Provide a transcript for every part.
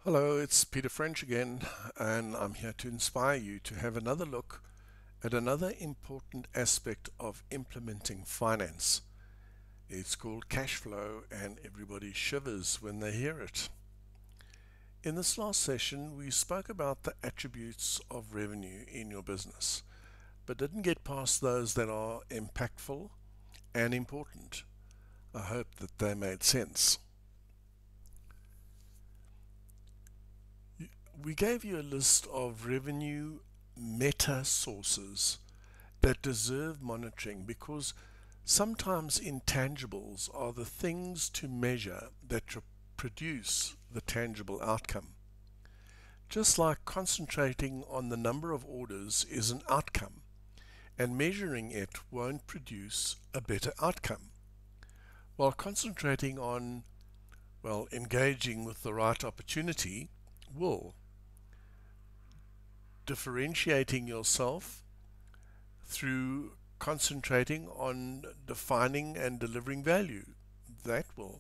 Hello, it's Peter French again, and I'm here to inspire you to have another look at another important aspect of implementing finance. It's called cash flow, and everybody shivers when they hear it. In this last session, we spoke about the attributes of revenue in your business, but didn't get past those that are impactful and important. I hope that they made sense. We gave you a list of revenue meta sources that deserve monitoring because sometimes intangibles are the things to measure that produce the tangible outcome. Just like concentrating on the number of orders is an outcome, and measuring it won't produce a better outcome, while concentrating on, engaging with the right opportunity will. Differentiating yourself through concentrating on defining and delivering value. That will.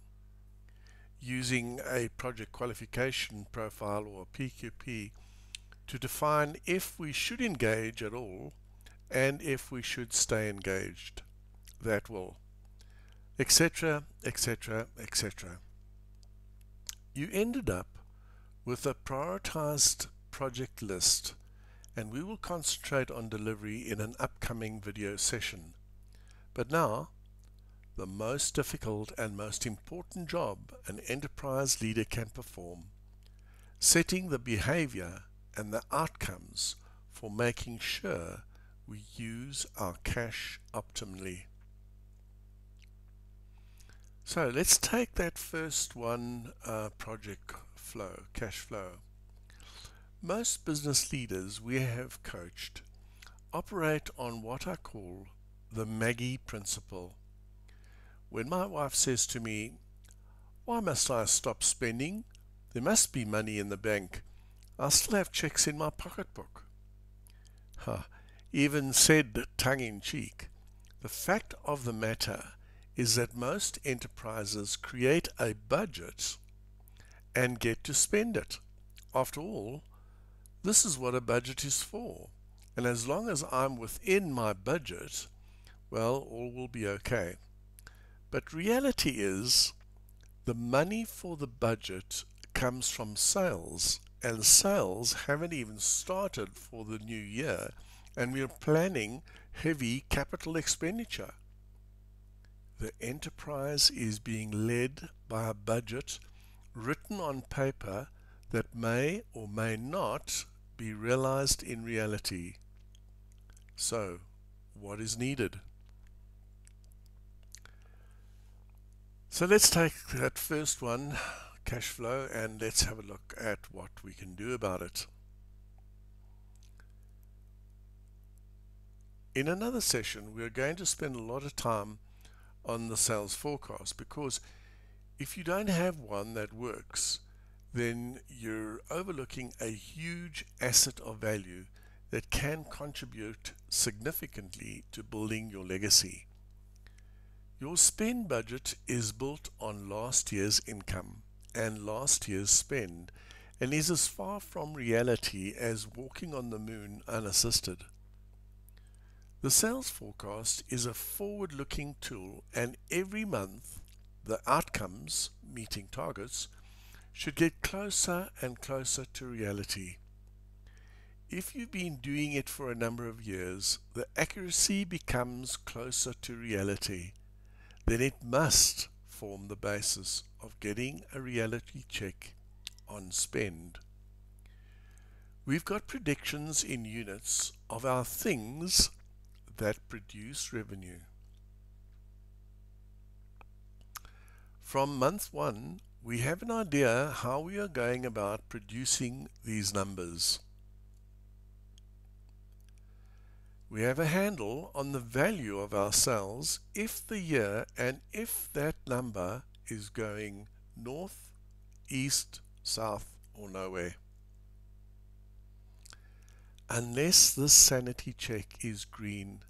Using a project qualification profile or a PQP to define if we should engage at all and if we should stay engaged. That will. Etc., etc., etc. You ended up with a prioritized project list, and we will concentrate on delivery in an upcoming video session. But now, the most difficult and most important job an enterprise leader can perform, setting the behavior and the outcomes for making sure we use our cash optimally. So let's take that first one, project flow, cash flow. Most business leaders we have coached operate on what I call the Maggie principle. When my wife says to me, "Why must I stop spending? There must be money in the bank. I still have checks in my pocketbook." Even said tongue in cheek, the fact of the matter is that most enterprises create a budget and get to spend it. After all, this is what a budget is for. And as long as I'm within my budget, all will be okay. But reality is, the money for the budget comes from sales, and sales haven't even started for the new year, and we're planning heavy capital expenditure. The enterprise is being led by a budget written on paper that may or may not be realized in reality. So, what is needed? So let's take that first one, cash flow, and let's have a look at what we can do about it. In another session, we're going to spend a lot of time on the sales forecast, because if you don't have one that works, then you're overlooking a huge asset of value that can contribute significantly to building your legacy. Your spend budget is built on last year's income and last year's spend, and is as far from reality as walking on the moon unassisted. The sales forecast is a forward-looking tool, and every month the outcomes, meeting targets, should get closer and closer to reality. If you've been doing it for a number of years, the accuracy becomes closer to reality. Then it must form the basis of getting a reality check on spend. We've got predictions in units of our things that produce revenue. From month 1, we have an idea how we are going about producing these numbers. We have a handle on the value of our sales if the year and if that number is going north, east, south, or nowhere. Unless this sanity check is green,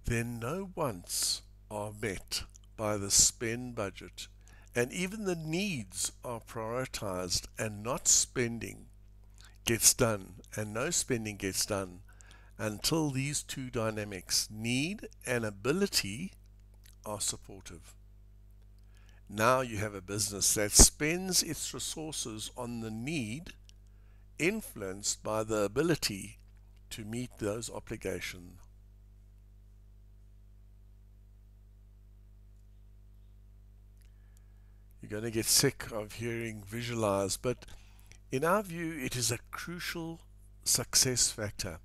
then no wants are met by the spend budget, and even the needs are prioritized, and not spending gets done and no spending gets done until these two dynamics, need and ability, are supportive. Now you have a business that spends its resources on the need, influenced by the ability to meet those obligations. You're going to get sick of hearing visualize, but in our view, it is a crucial success factor.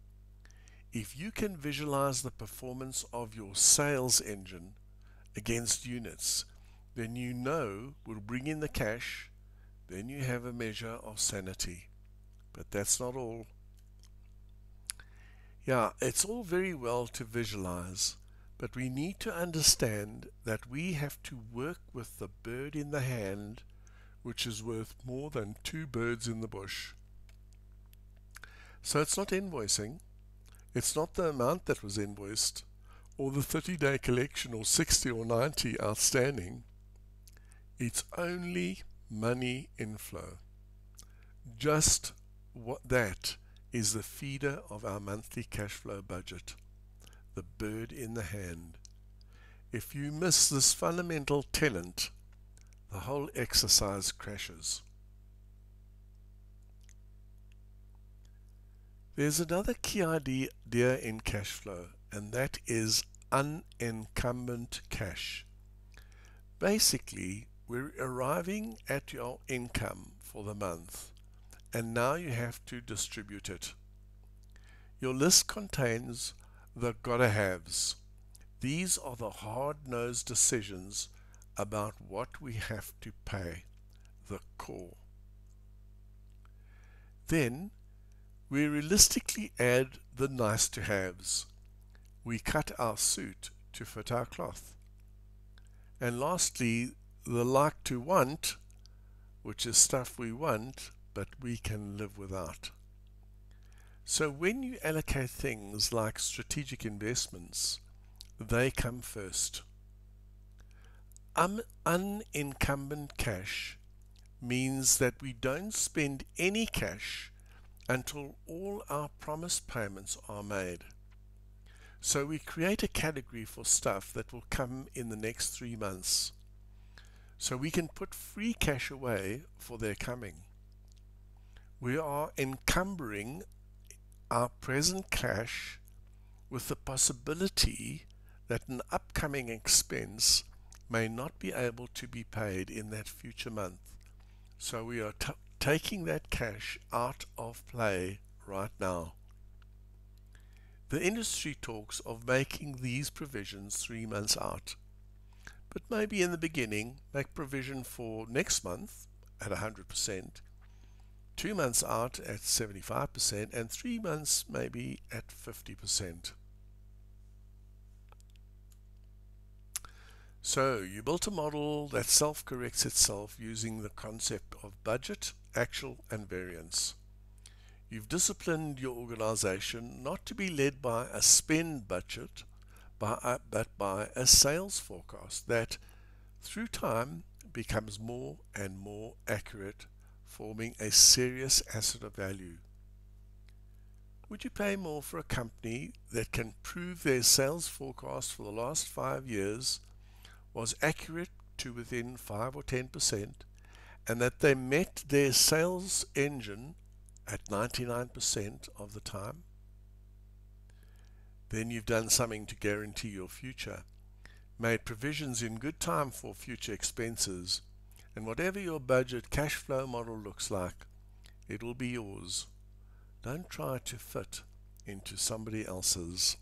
If you can visualize the performance of your sales engine against units, then you know will bring in the cash, then you have a measure of sanity. But that's not all. Yeah, it's all very well to visualize, but we need to understand that we have to work with the bird in the hand, which is worth more than two birds in the bush. So it's not invoicing, it's not the amount that was invoiced, or the 30-day collection, or 60 or 90 outstanding. It's only money inflow. Just what that is the feeder of our monthly cash flow budget, the bird in the hand. If you miss this fundamental tenet, the whole exercise crashes. There's another key idea in cash flow, and that is unencumbered cash. Basically, we're arriving at your income for the month, and now you have to distribute it. Your list contains the gotta haves. These are the hard-nosed decisions about what we have to pay, the core. Then we realistically add the nice to haves. We cut our suit to fit our cloth. And lastly, the like to want, which is stuff we want but we can live without. So when you allocate things like strategic investments, they come first. Unencumbered cash means that we don't spend any cash until all our promised payments are made. So we create a category for stuff that will come in the next 3 months, so we can put free cash away for their coming. We are encumbering our present cash with the possibility that an upcoming expense may not be able to be paid in that future month. So we are taking that cash out of play right now. The industry talks of making these provisions 3 months out, but maybe in the beginning make provision for next month at 100%, 2 months out at 75%, and 3 months maybe at 50%. So you built a model that self-corrects itself using the concept of budget, actual, and variance. You've disciplined your organization not to be led by a spend budget, but by a sales forecast that, through time, becomes more and more accurate, forming a serious asset of value. Would you pay more for a company that can prove their sales forecast for the last 5 years was accurate to within 5 or 10%, and that they met their sales engine at 99% of the time? Then you've done something to guarantee your future, made provisions in good time for future expenses, and whatever your budget cash flow model looks like, it will be yours. Don't try to fit into somebody else's.